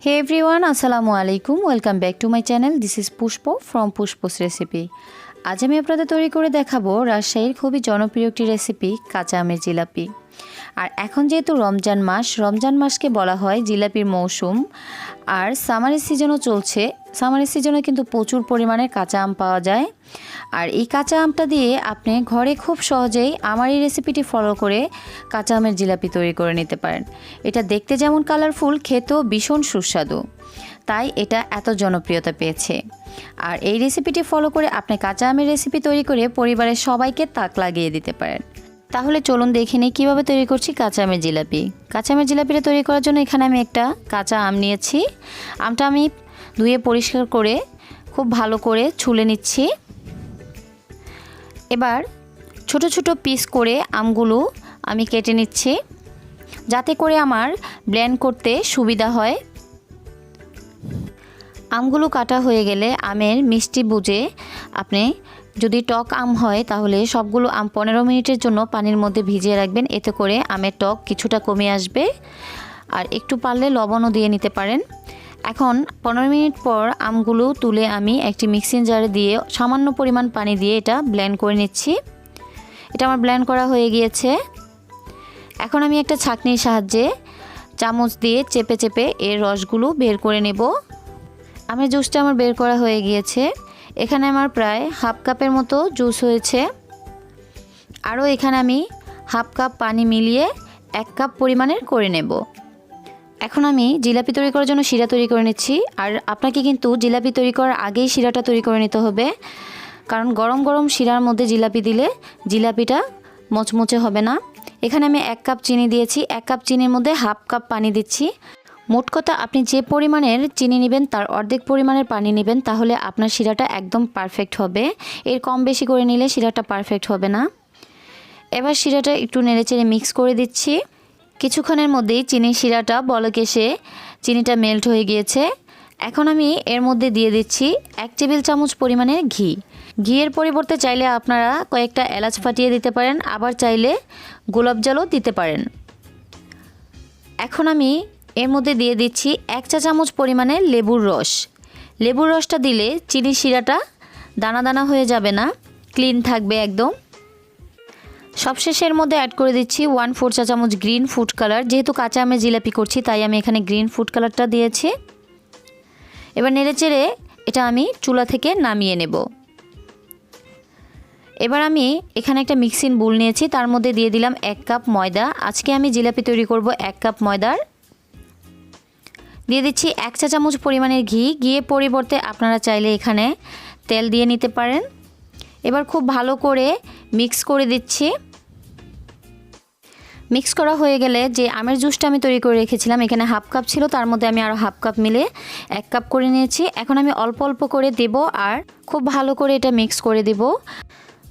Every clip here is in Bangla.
Hey everyone, Assalamu alaikum. Welcome back to my channel. This is Pushpo from Pushpo's Recipe. আজ আমি আপনাদের তৈরি করে দেখাবো রাজশাহীর খুবই জনপ্রিয় একটি রেসিপি কাঁচা আমের জিলাপি। আর এখন যেহেতু রমজান মাসকে বলা হয় জিলাপির মৌসুম আর সামারের সিজনও চলছে। সামারের সিজনে কিন্তু প্রচুর পরিমাণে কাঁচা আম পাওয়া যায়। আর এই কাঁচা আমটা দিয়ে আপনি ঘরে খুব সহজেই আমার এই রেসিপিটি ফলো করে কাঁচা আমের জিলাপি তৈরি করে নিতে পারেন। এটা দেখতে যেমন কালারফুল, খেতেও ভীষণ সুস্বাদু, তাই এটা এত জনপ্রিয়তা পেয়েছে। আর এই রেসিপিটি ফলো করে আপনি কাঁচা আমের রেসিপি তৈরি করে পরিবারের সবাইকে তাক লাগিয়ে দিতে পারেন। তাহলে চলুন দেখে নিই কীভাবে তৈরি করছি কাঁচা আমের জিলাপি। কাঁচা আমের জিলাপিটা তৈরি করার জন্য এখানে আমি একটা কাঁচা আম নিয়েছি। আমটা আমি ধুয়ে পরিষ্কার করে খুব ভালো করে ছুলে নিচ্ছি। এবার ছোট ছোট পিস করে আমগুলো আমি কেটে নিচ্ছি, যাতে করে আমার ব্লেন্ড করতে সুবিধা হয়। আমগুলো কাটা হয়ে গেলে আমের মিষ্টি বুঝে আপনি যদি টক আম হয় তাহলে সবগুলো আম 15 মিনিটের জন্য পানির মধ্যে ভিজিয়ে রাখবেন। এতে করে আমের টক কিছুটা কমে আসবে। আর একটু পারলে লবণও দিয়ে নিতে পারেন। এখন 15 মিনিট পর আমগুলো তুলে আমি একটি মিক্সিং জারে দিয়ে সামান্য পরিমাণ পানি দিয়ে এটা ব্লেন্ড করে নিচ্ছি। এটা আমার ব্লেন্ড করা হয়ে গিয়েছে। এখন আমি একটা ছাঁকনির সাহায্যে চামচ দিয়ে চেপে চেপে এর রসগুলো বের করে নেব। আমের জুসটা আমার বের করা হয়ে গিয়েছে। এখানে আমার প্রায় হাফ কাপের মতো জুস হয়েছে। আরও এখানে আমি হাফ কাপ পানি মিলিয়ে 1 কাপ পরিমাণের করে নেব। এখন আমি জিলাপি তৈরি করার জন্য শিরা তৈরি করে নিচ্ছি। আর আপনাকে কিন্তু জিলাপি তৈরি করার আগেই শিরাটা তৈরি করে নিতে হবে, কারণ গরম গরম শিরার মধ্যে জিলাপি দিলে জিলাপিটা মচমচে হবে না। এখানে আমি 1 কাপ চিনি দিয়েছি। 1 কাপ চিনির মধ্যে হাফ কাপ পানি দিচ্ছি। মোট কথা আপনি যে পরিমাণের চিনি নেবেন তার অর্ধেক পরিমাণের পানি নেবেন, তাহলে আপনার শিরাটা একদম পারফেক্ট হবে। এর কম বেশি করে নিলে শিরাটা পারফেক্ট হবে না। এবার শিরাটা একটু নেড়েচেড়ে মিক্স করে দিচ্ছি। কিছুক্ষণের মধ্যেই চিনির শিরাটা বলক এসে চিনিটা মেল্ট হয়ে গিয়েছে। এখন আমি এর মধ্যে দিয়ে দিচ্ছি 1 টেবিল চামচ পরিমাণের ঘি। ঘিয়ের পরিবর্তে চাইলে আপনারা কয়েকটা এলাচ ফাটিয়ে দিতে পারেন, আবার চাইলে গোলাপ জলও দিতে পারেন। এখন আমি এর মধ্যে দিয়ে দিচ্ছি 1 চা চামচ পরিমাণে লেবুর রস। লেবুর রসটা দিলে চিনির শিরাটা দানা দানা হয়ে যাবে না, ক্লিন থাকবে একদম। সবশেষে এর মধ্যে অ্যাড করে দিচ্ছি 1/4 চা চামচ গ্রিন ফুড কালার। যেহেতু কাঁচা আমের জিলাপি করছি তাই আমি এখানে গ্রিন ফুড কালারটা দিয়েছি। এবার নেড়েচেড়ে এটা আমি চুলা থেকে নামিয়ে নেব। এবার আমি এখানে একটা মিক্সিং বোল নিয়েছি, তার মধ্যে দিয়ে দিলাম 1 কাপ ময়দা। আজকে আমি জিলাপি তৈরি করব 1 কাপ ময়দার। দিয়ে দিচ্ছি 1 চা চামচ পরিমাণের ঘি। ঘিয়ের পরিবর্তে আপনারা চাইলে এখানে তেল দিয়ে নিতে পারেন। এবার খুব ভালো করে মিক্স করে দিচ্ছি। মিক্স করা হয়ে গেলে যে আমের জুসটা আমি তৈরি করে রেখেছিলাম, এখানে হাফ কাপ ছিল, তার মধ্যে আমি আরও হাফ কাপ মিলে 1 কাপ করে নিয়েছি। এখন আমি অল্প অল্প করে দেব আর খুব ভালো করে এটা মিক্স করে দেব।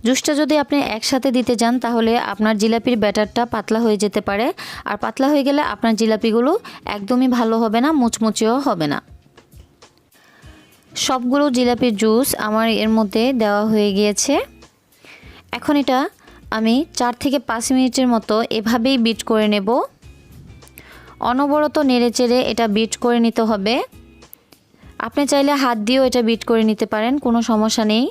জুসটা যদি আপনি একসাথে দিতে যান তাহলে আপনার জিলাপির ব্যাটারটা পাতলা হয়ে যেতে পারে। আর পাতলা হয়ে গেলে আপনার জিলাপিগুলো একদমই ভালো হবে না, মুচমুচেও হবে না। সবগুলো জিলাপির জুস আমার এর মধ্যে দেওয়া হয়ে গিয়েছে। এখন এটা আমি 4 থেকে 5 মিনিটের মতো এভাবেই বিট করে নেব। অনবরত নেড়েচেড়ে এটা বিট করে নিতে হবে। আপনি চাইলে হাত দিয়েও এটা বিট করে নিতে পারেন, কোনো সমস্যা নেই।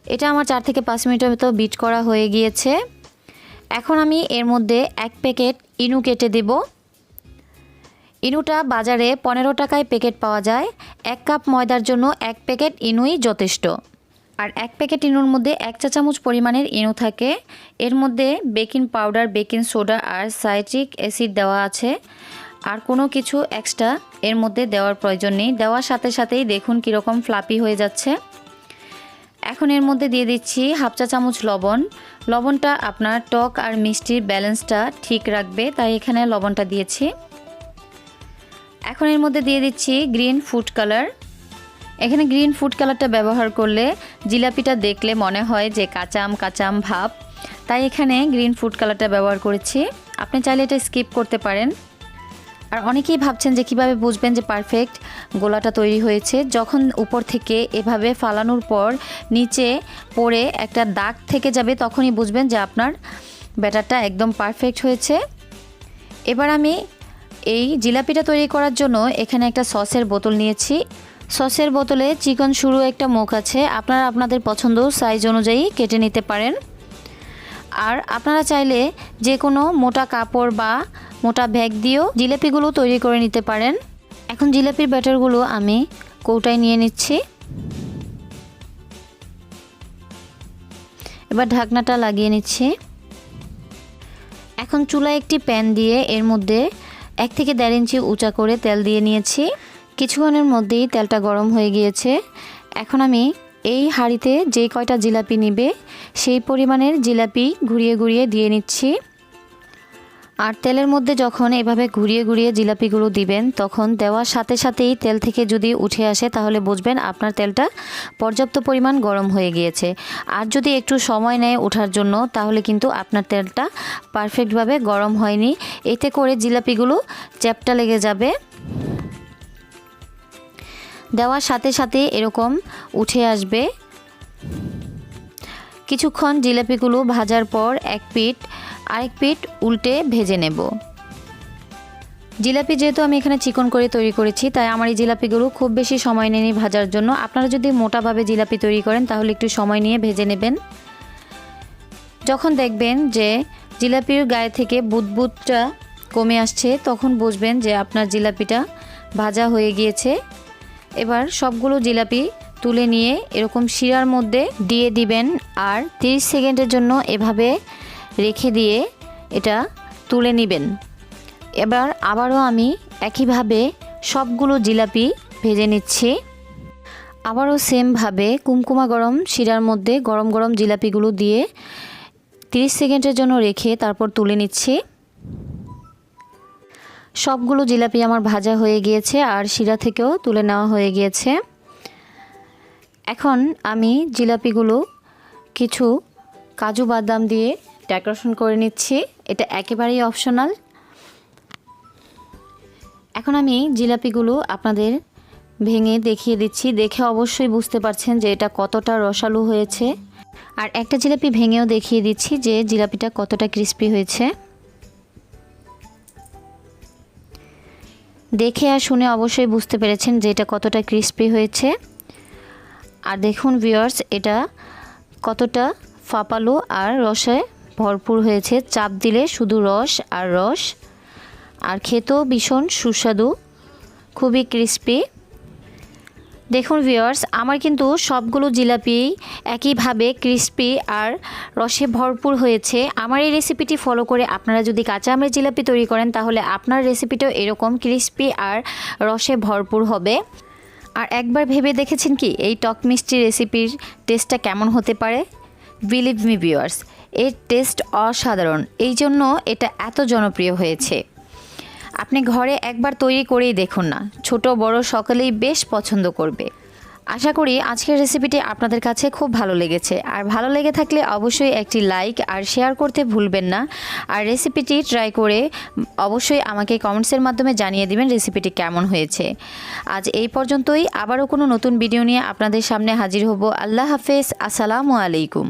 এটা আমার 4 থেকে 5 মিনিটের মতো বিট করা হয়ে গিয়েছে। এখন আমি এর মধ্যে 1 প্যাকেট ইনু কেটে দেব। ইনুটা বাজারে 15 টাকায় প্যাকেট পাওয়া যায়। 1 কাপ ময়দার জন্য 1 প্যাকেট ইনুই যথেষ্ট। আর 1 প্যাকেট ইনুর মধ্যে 1 চা চামচ পরিমাণের ইনু থাকে। এর মধ্যে বেকিং পাউডার, বেকিং সোডা আর সাইট্রিক অ্যাসিড দেওয়া আছে। আর কোনো কিছু এক্সট্রা এর মধ্যে দেওয়ার প্রয়োজন নেই। দেওয়ার সাথে সাথেই দেখুন কীরকম ফ্লাপি হয়ে যাচ্ছে। এখন এর মধ্যে দিয়ে দিচ্ছি হাফ চা চামচ লবণ। লবণটা আপনার টক আর মিষ্টির ব্যালেন্সটা ঠিক রাখবে, তাই এখানে লবণটা দিয়েছি। এখন এর মধ্যে দিয়ে দিচ্ছি গ্রিন ফুড কালার। এখানে গ্রিন ফুড কালারটা ব্যবহার করলে জিলাপিটা দেখলে মনে হয় যে কাঁচা আম ভাব, তাই এখানে গ্রিন ফুড কালারটা ব্যবহার করেছি। আপনি চাইলে এটা স্কিপ করতে পারেন। আর অনেকেই ভাবছেন যে কিভাবে বুঝবেন যে পারফেক্ট গোলাটা তৈরি হয়েছে। যখন উপর থেকে এভাবে ফালানোর পর নিচে পড়ে একটা দাগ থেকে যাবে তখনই বুঝবেন যে আপনার ব্যাটারটা একদম পারফেক্ট হয়েছে। এবার আমি এই জিলাপিটা তৈরি করার জন্য এখানে একটা সসের বোতল নিয়েছি। সসের বোতলে চিকন সরু একটা মুখ আছে, আপনারা আপনাদের পছন্দ সাইজ অনুযায়ী কেটে নিতে পারেন। আর আপনারা চাইলে যে কোনো মোটা কাপড় বা মোটা ব্যাগ দিয়েও জিলাপিগুলো তৈরি করে নিতে পারেন। এখন জিলাপির ব্যাটারগুলো আমি কৌটায় নিয়ে নিচ্ছি। এবার ঢাকনাটা লাগিয়ে নিচ্ছি। এখন চুলায় একটি প্যান দিয়ে এর মধ্যে 1 থেকে 1.5 ইঞ্চি উঁচা করে তেল দিয়ে নিয়েছি। কিছুক্ষণের মধ্যেই তেলটা গরম হয়ে গিয়েছে। এখন আমি এই হাঁড়িতে যে কয়টা জিলাপি নিবে সেই পরিমাণের জিলাপি ঘুরিয়ে ঘুরিয়ে দিয়ে নিচ্ছি। আর তেলের মধ্যে যখন এভাবে ঘুরিয়ে ঘুরিয়ে জিলাপিগুলো দিবেন তখন দেওয়ার সাথে সাথেই তেল থেকে যদি উঠে আসে তাহলে বুঝবেন আপনার তেলটা পর্যাপ্ত পরিমাণ গরম হয়ে গিয়েছে। আর যদি একটু সময় নেয় ওঠার জন্য তাহলে কিন্তু আপনার তেলটা পারফেক্টভাবে গরম হয়নি, এতে করে জিলাপিগুলো চ্যাপটা লেগে যাবে। দেওয়ার সাথে সাথে এরকম উঠে আসবে। কিছুক্ষণ জিলাপিগুলো ভাজার পর এক পিঠ আরেক পিঠ উল্টে ভেজে নেব। জিলাপি যেহেতু আমি এখানে চিকন করে তৈরি করেছি তাই আমার এই জিলাপিগুলো খুব বেশি সময় নেয়নি ভাজার জন্য। আপনারা যদি মোটাভাবে জিলাপি তৈরি করেন তাহলে একটু সময় নিয়ে ভেজে নেবেন। যখন দেখবেন যে জিলাপির গায়ে থেকে বুদবুদটা কমে আসছে তখন বুঝবেন যে আপনার জিলাপিটা ভাজা হয়ে গিয়েছে। এবার সবগুলো জিলাপি তুলে নিয়ে এরকম শিরার মধ্যে দিয়ে দিবেন আর 30 সেকেন্ডের জন্য এভাবে রেখে দিয়ে এটা তুলে নেবেন। এবার আবারও আমি একইভাবে সবগুলো জিলাপি ভেজে নিচ্ছি। আবারও সেমভাবে কুমকুমা গরম শিরার মধ্যে গরম গরম জিলাপিগুলো দিয়ে 30 সেকেন্ডের জন্য রেখে তারপর তুলে নিচ্ছি। সবগুলো জিলাপি আমার ভাজা হয়ে গিয়েছে আর শিরা থেকেও তুলে নেওয়া হয়ে গিয়েছে। এখন আমি জিলাপিগুলো কিছু কাজু বাদাম দিয়ে ডেকোরেশন করে নিচ্ছি, এটা একেবারেই অপশনাল। এখন আমি জিলাপিগুলো আপনাদের ভেঙে দেখিয়ে দিচ্ছি, দেখে অবশ্যই বুঝতে পারছেন যে এটা কতটা রসালো হয়েছে। আর একটা জিলাপি ভেঙেও দেখিয়ে দিচ্ছি যে জিলাপিটা কতটা ক্রিস্পি হয়েছে। দেখে আর শুনে অবশ্যই বুঝতে পেরেছেন যে এটা কতটা ক্রিস্পি হয়েছে। আর দেখুন ভিউয়ার্স, এটা কতটা ফাঁপালো আর রসে ভরপুর হয়েছে। চাপ দিলে শুধু রস আর রস, আর খেতেও ভীষণ সুস্বাদু, খুবই ক্রিস্পি। দেখুন ভিউয়ার্স, আমার কিন্তু সবগুলো জিলাপি একইভাবে ক্রিস্পি আর রসে ভরপুর হয়েছে। আমার এই রেসিপিটি ফলো করে আপনারা যদি কাঁচা আমের জিলাপি তৈরি করেন তাহলে আপনার রেসিপিটাও এরকম ক্রিস্পি আর রসে ভরপুর হবে। আর একবার ভেবে দেখেছেন কি এই টক মিষ্টি রেসিপির টেস্টটা কেমন হতে পারে? বিলিভ মি ভিউয়ার্স, এর টেস্ট অসাধারণ, এই জন্য এটা এত জনপ্রিয় হয়েছে। আপনি ঘরে একবার তৈরি করেই দেখুন না, ছোট বড় সকলেই বেশ পছন্দ করবে। আশা করি আজকের রেসিপিটি আপনাদের কাছে খুব ভালো লেগেছে। আর ভালো লেগে থাকলে অবশ্যই একটি লাইক আর শেয়ার করতে ভুলবেন না। আর রেসিপিটি ট্রাই করে অবশ্যই আমাকে কমেন্টসের মাধ্যমে জানিয়ে দিবেন রেসিপিটি কেমন হয়েছে। আজ এই পর্যন্তই, আবারও কোনো নতুন ভিডিও নিয়ে আপনাদের সামনে হাজির হব। আল্লাহ হাফেজ, আসসালামু আলাইকুম।